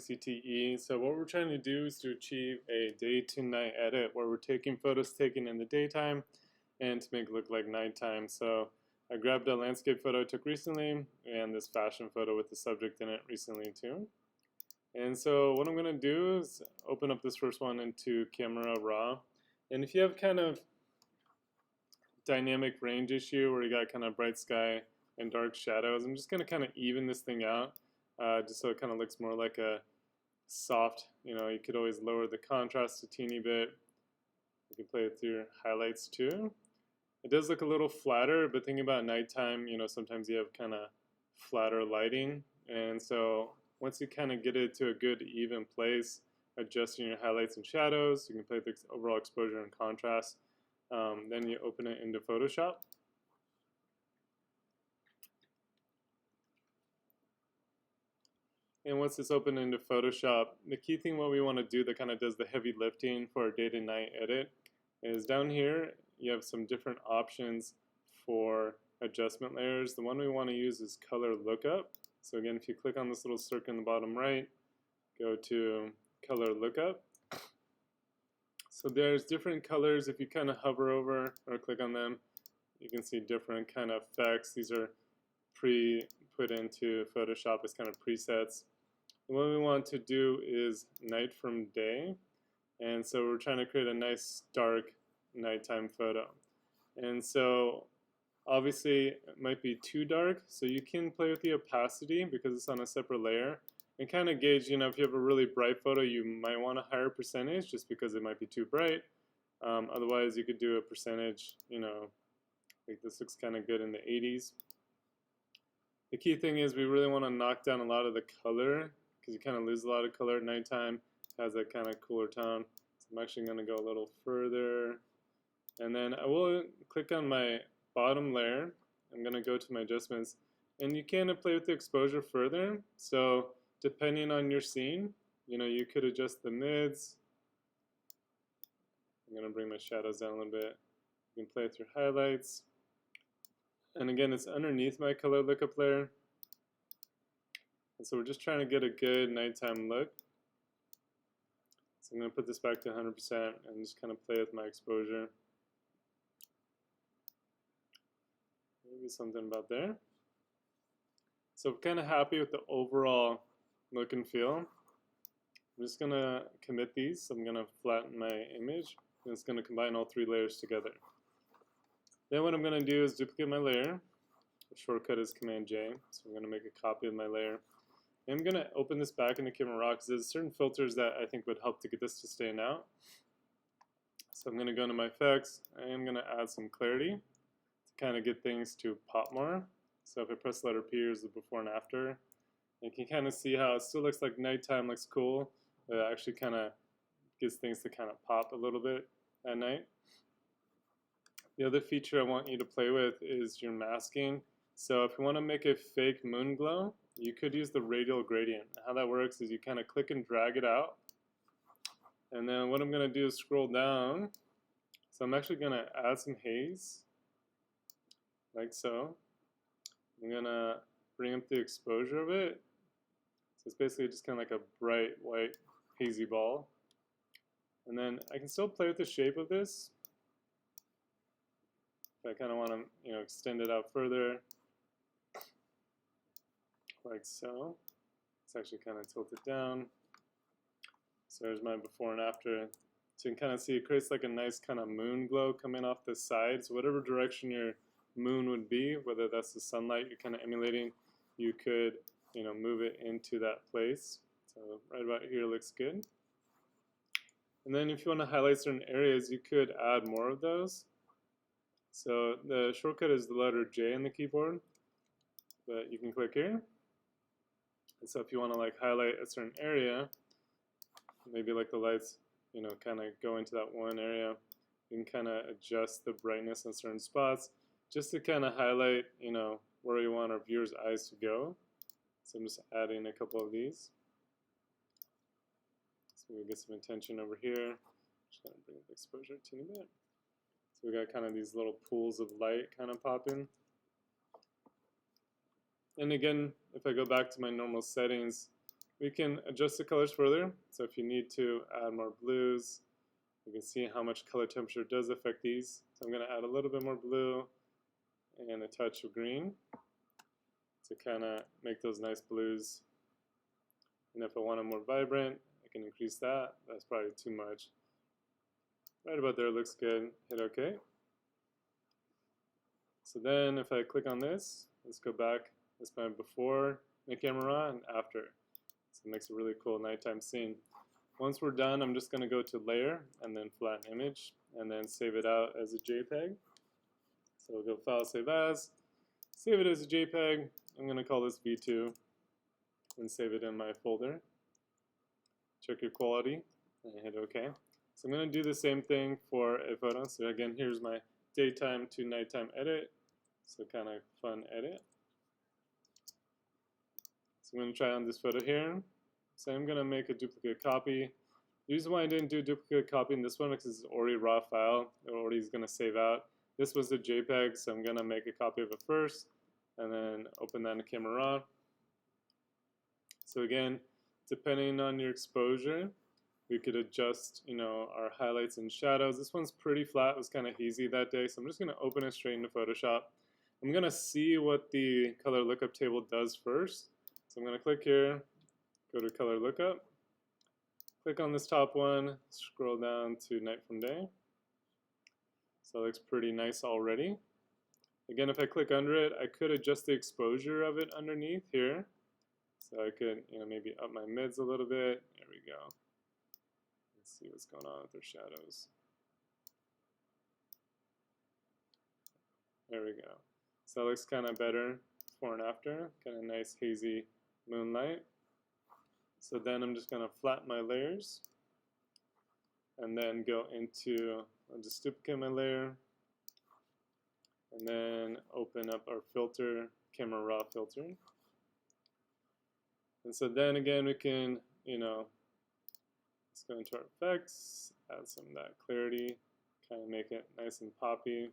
CCTE. So what we're trying to do is to achieve a day to night edit where we're taking photos taken in the daytime and to make it look like nighttime. So I grabbed a landscape photo I took recently and this fashion photo with the subject in it recently too. And so what I'm going to do is open up this first one into Camera Raw. And if you have kind of dynamic range issue where you got kind of bright sky and dark shadows, I'm just going to kind of even this thing out just so it kind of looks more like a soft, you could always lower the contrast a teeny bit. You can play with your highlights too. It does look a little flatter, but thinking about nighttime, sometimes you have kind of flatter lighting. And so once you kind of get it to a good even place, adjusting your highlights and shadows, you can play with the overall exposure and contrast. Then you open it into Photoshop. And once it's open into Photoshop, the key thing what we want to do that kind of does the heavy lifting for our day to night edit is down here you have some different options for adjustment layers. The one we want to use is color lookup. So again, if you click on this little circle in the bottom right, go to color lookup. So there's different colors. If you kind of hover over or click on them, you can see different kind of effects. These are put into Photoshop as kind of presets. And what we want to do is night from day. And so we're trying to create a nice dark nighttime photo. And so obviously it might be too dark, so you can play with the opacity because it's on a separate layer and kind of gauge, if you have a really bright photo, you might want a higher percentage just because it might be too bright. Otherwise, you could do a percentage, like this looks kind of good in the 80s. The key thing is we really want to knock down a lot of the color because you kind of lose a lot of color at nighttime. It has that kind of cooler tone. So I'm actually going to go a little further. And then I will click on my bottom layer. I'm going to go to my adjustments. And you can play with the exposure further. So depending on your scene, you could adjust the mids. I'm going to bring my shadows down a little bit. You can play with your highlights. And again, it's underneath my color lookup layer. And so we're just trying to get a good nighttime look. So I'm going to put this back to 100% and just kind of play with my exposure. Maybe something about there. So I'm kind of happy with the overall look and feel. I'm just going to commit these. So I'm going to flatten my image. And it's going to combine all three layers together. Then what I'm going to do is duplicate my layer. The shortcut is Command J. So I'm going to make a copy of my layer. And I'm going to open this back into Camera Raw because there's certain filters that I think would help to get this to stand out. So I'm going to go into my effects. I am going to add some clarity to kind of get things to pop more. So if I press the letter P, here's the before and after. You can kind of see how it still looks like nighttime, looks cool, but it actually kind of gets things to kind of pop a little bit at night. The other feature I want you to play with is your masking. So if you want to make a fake moon glow, you could use the radial gradient. How that works is you kind of click and drag it out. And then what I'm going to do is scroll down. So I'm actually going to add some haze, like so. I'm going to bring up the exposure of it. So it's basically just kind of like a bright white hazy ball. And then I can still play with the shape of this. If I kind of want to, extend it out further, like so. Let's actually kind of tilt it down. So there's my before and after. So you can kind of see it creates like a nice kind of moon glow coming off the side. So whatever direction your moon would be, whether that's the sunlight you're kind of emulating, you could, move it into that place. So right about here looks good. And then if you want to highlight certain areas, you could add more of those. So the shortcut is the letter J on the keyboard, but you can click here. And so if you want to like highlight a certain area, maybe like the lights, kind of go into that one area, you can kind of adjust the brightness in certain spots just to kind of highlight, where you want our viewers' eyes to go. So I'm just adding a couple of these. So we get some attention over here. Just going to bring the exposure a teeny bit. So we got kind of these little pools of light kind of popping. And again, if I go back to my normal settings, we can adjust the colors further. So if you need to add more blues, you can see how much color temperature does affect these. So I'm going to add a little bit more blue and a touch of green to kind of make those nice blues. And if I want them more vibrant, I can increase that. That's probably too much. Right about there looks good. Hit OK. So then if I click on this, let's go back. That's my before the camera and after. So it makes a really cool nighttime scene. Once we're done, I'm just going to go to Layer and then Flatten Image and then save it out as a JPEG. So we'll go File, Save As, save it as a JPEG. I'm going to call this V2 and save it in my folder. Check your quality and hit OK. So I'm going to do the same thing for a photo. So again, here's my daytime to nighttime edit. So kind of fun edit. So I'm going to try on this photo here. So I'm going to make a duplicate copy. The reason why I didn't do duplicate copy in this one is because it's already a raw file. It already is going to save out. This was a JPEG, so I'm going to make a copy of it first and then open that in Camera Raw. So again, depending on your exposure, we could adjust, our highlights and shadows. This one's pretty flat. It was kind of hazy that day, so I'm just going to open it straight into Photoshop. I'm going to see what the color lookup table does first. So I'm going to click here, go to color lookup, click on this top one, scroll down to night from day. So it looks pretty nice already. Again, if I click under it, I could adjust the exposure of it underneath here. So I could, maybe up my mids a little bit. There we go. Let's see what's going on with their shadows. There we go. So it looks kind of better before and after. Kind of nice hazy moonlight. So then I'm just going to flatten my layers and then go into, I'll just duplicate my layer and then open up our filter, Camera Raw filter. And so then again we can, let's go into our effects, add some of that clarity, kind of make it nice and poppy.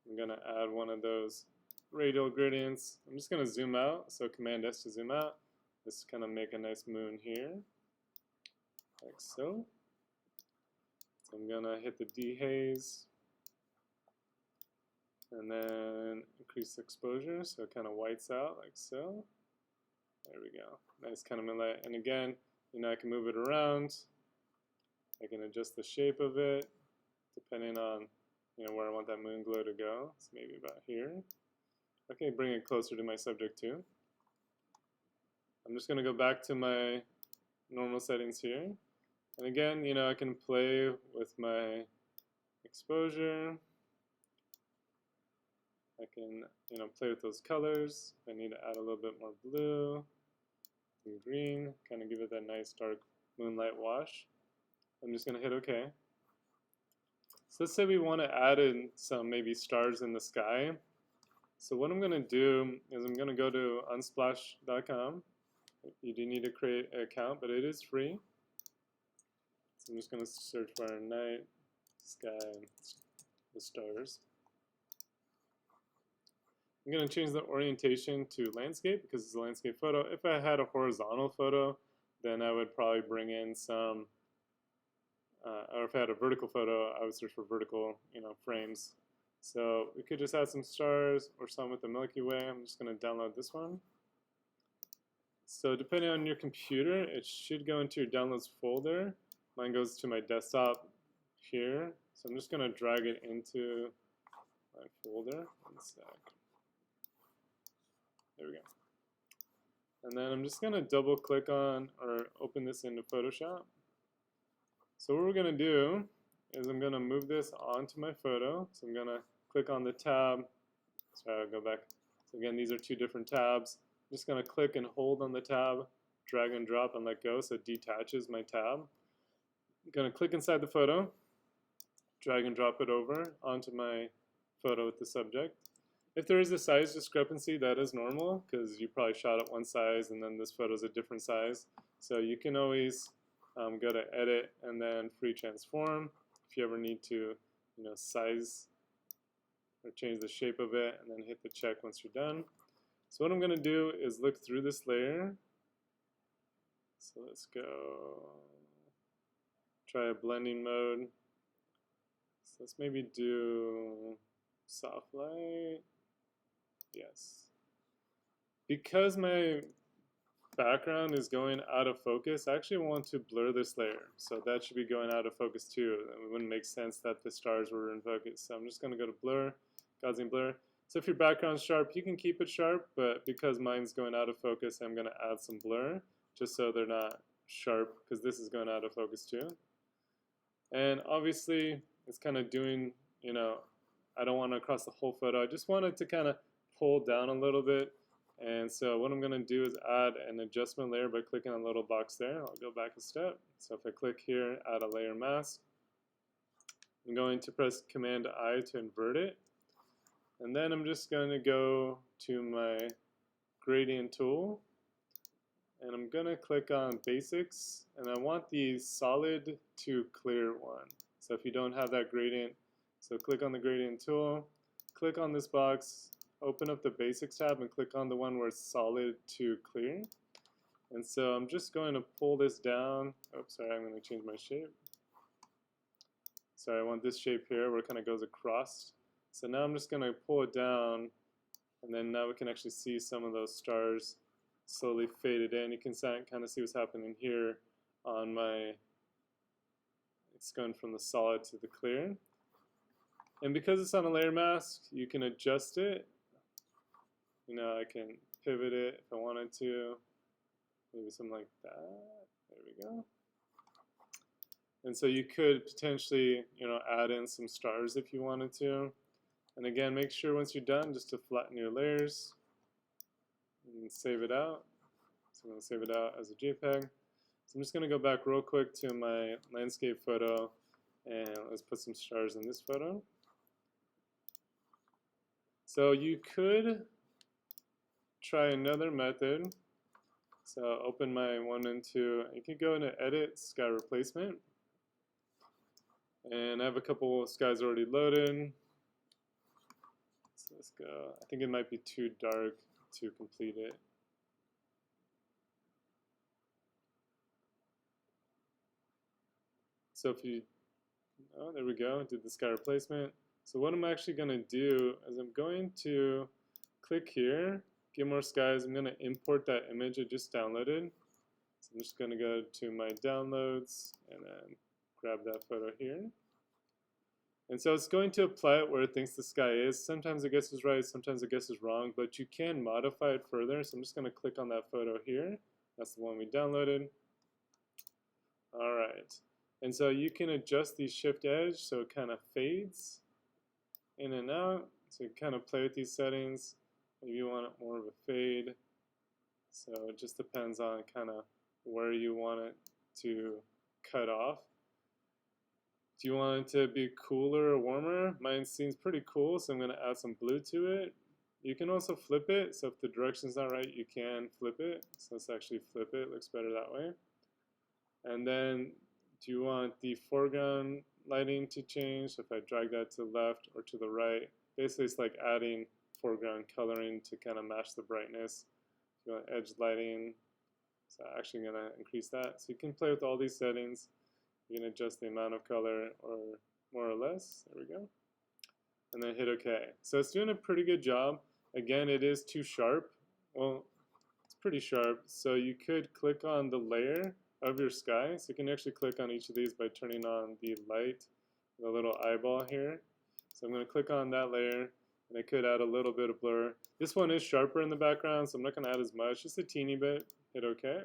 I'm going to add one of those radial gradients. I'm just going to zoom out, so Command S to zoom out. Just kind of make a nice moon here, like so. So I'm going to hit the dehaze, and then increase exposure, so it kind of whites out, like so. There we go. Nice kind of moonlight. And again, I can move it around. I can adjust the shape of it, depending on where I want that moon glow to go. So maybe about here. Okay, bring it closer to my subject too. I'm just going to go back to my normal settings here. And again, I can play with my exposure. I can, play with those colors. I need to add a little bit more blue and green, kind of give it that nice dark moonlight wash. I'm just going to hit OK. So let's say we want to add in some maybe stars in the sky. So what I'm going to do is I'm going to go to unsplash.com. You do need to create an account, but it is free. So I'm just going to search for night, sky, the stars. I'm going to change the orientation to landscape because it's a landscape photo. If I had a horizontal photo, then I would probably bring in some, or if I had a vertical photo, I would search for vertical, frames. So we could just add some stars or some with the Milky Way. I'm just going to download this one. So depending on your computer, it should go into your downloads folder. Mine goes to my desktop here. So I'm just going to drag it into my folder. One sec. There we go. And then I'm just going to double click on or open this into Photoshop. So what we're going to do is I'm going to move this onto my photo. So I'm going to click on the tab. Sorry, I'll go back. So again, these are two different tabs. I'm just going to click and hold on the tab, drag and drop and let go so it detaches my tab. I'm going to click inside the photo, drag and drop it over onto my photo with the subject. If there is a size discrepancy, that is normal because you probably shot at one size and then this photo is a different size. So you can always go to Edit and then Free Transform if you ever need to, size or change the shape of it, and then hit the check once you're done. So what I'm going to do is look through this layer So let's go try a blending mode. So let's maybe do soft light. Yes. Because my background is going out of focus, I actually want to blur this layer. So that should be going out of focus too. It wouldn't make sense that the stars were in focus. So I'm just going to go to blur, Gaussian blur. So if your background's sharp, you can keep it sharp, but because mine's going out of focus, I'm going to add some blur just so they're not sharp, because this is going out of focus too. And obviously, it's kind of doing, you know, I don't want to cross the whole photo. I just want it to kind of pull down a little bit. And so what I'm going to do is add an adjustment layer by clicking on the little box there. I'll go back a step. So if I click here, add a layer mask, I'm going to press Command I to invert it. And then I'm just going to go to my gradient tool. And I'm going to click on basics. And I want the solid to clear one. So if you don't have that gradient, so click on the gradient tool, click on this box, open up the basics tab and click on the one where it's solid to clear. And so I'm just going to pull this down. Oops, sorry, I'm going to change my shape. Sorry, I want this shape here where it kind of goes across. So now I'm just going to pull it down, and then now we can actually see some of those stars slowly faded in. You can kind of see what's happening here on my, it's going from the solid to the clear. And because it's on a layer mask, you can adjust it. You know, I can pivot it if I wanted to, maybe something like that. There we go. And so you could potentially, you know, add in some stars if you wanted to. And again, make sure once you're done just to flatten your layers and save it out. So I'm going to save it out as a JPEG. So I'm just going to go back real quick to my landscape photo, and let's put some stars in this photo. So you could try another method. So open my 1 and 2. You can go into Edit, Sky Replacement. And I have a couple skies already loaded. So let's go. I think it might be too dark to complete it. So if you, oh, there we go, did the sky replacement. So what I'm actually going to do is I'm going to click here, get more skies. I'm going to import that image I just downloaded. So I'm just going to go to my downloads and then grab that photo here. And so it's going to apply it where it thinks the sky is. Sometimes it guesses right, sometimes it guesses wrong, but you can modify it further. So I'm just going to click on that photo here. That's the one we downloaded. All right. And so you can adjust the shift edge so it kind of fades in and out. So you kind of play with these settings. Maybe you want it more of a fade. So it just depends on kind of where you want it to cut off. Do you want it to be cooler or warmer? Mine seems pretty cool, so I'm going to add some blue to it. You can also flip it, so if the direction's not right, you can flip it. So let's actually flip it, looks better that way. And then, do you want the foreground lighting to change? So if I drag that to the left or to the right, basically it's like adding foreground coloring to kind of match the brightness. If you want edge lighting, so I'm actually going to increase that. So you can play with all these settings. You can adjust the amount of color or more or less. There we go. And then hit OK. So it's doing a pretty good job. Again, it is too sharp. Well, it's pretty sharp. So you could click on the layer of your sky. So you can actually click on each of these by turning on the light, the little eyeball here. So I'm going to click on that layer, and I could add a little bit of blur. This one is sharper in the background, so I'm not going to add as much, just a teeny bit. Hit OK.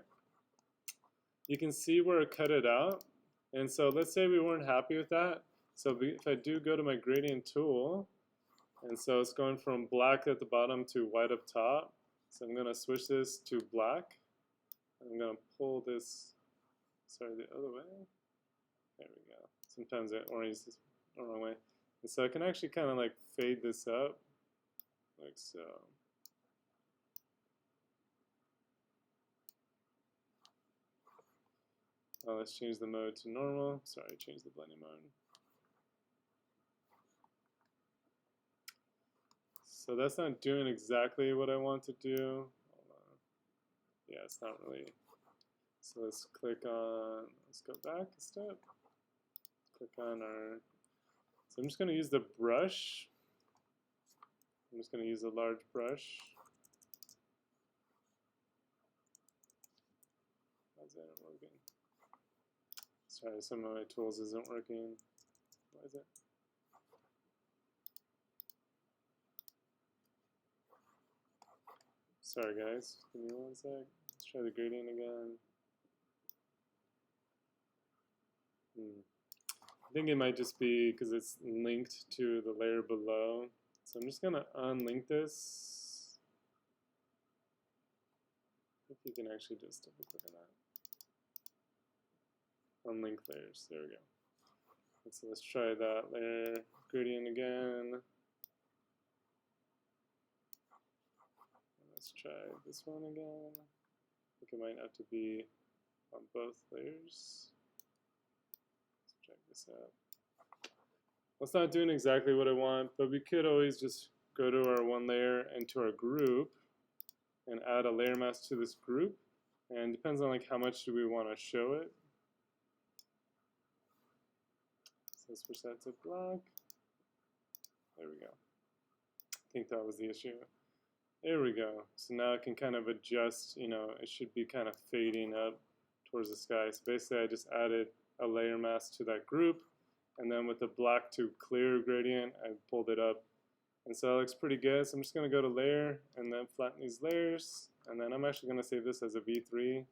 You can see where it cut it out. And so let's say we weren't happy with that. So if I do go to my gradient tool, and so it's going from black at the bottom to white up top. So I'm going to switch this to black. I'm going to pull this, sorry, the other way. There we go. Sometimes it orients the wrong way. And so I can actually kind of like fade this up, like so. Let's change the mode to normal. Sorry, change the blending mode. So that's not doing exactly what I want to do. Yeah, it's not really. So let's go back a step. Click on our, so I'm just going to use the brush. I'm just going to use a large brush. Why is that not working? Sorry, some of my tools isn't working. Why is it? Sorry guys, give me one sec. Let's try the gradient again. I think it might just be because it's linked to the layer below. So I'm just going to unlink this. If you can actually just double click on that. Unlink layers. There we go. And so let's try that layer gradient again. And let's try this one again. I think it might have to be on both layers. Let's check this out. Well, it's not doing exactly what I want, but we could always just go to our one layer and to our group and add a layer mask to this group. And it depends on like how much do we want to show it. So let's switch that to black. There we go. I think that was the issue. There we go. So now I can kind of adjust, you know, it should be kind of fading up towards the sky. So basically I just added a layer mask to that group. And then with the black to clear gradient, I pulled it up. And so it looks pretty good. So I'm just going to go to layer and then flatten these layers. And then I'm actually going to save this as a V3.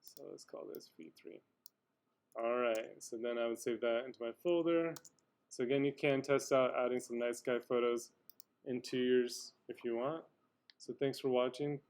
So let's call this V3. Alright, so then I would save that into my folder. So again, you can test out adding some night sky photos into yours if you want. So thanks for watching.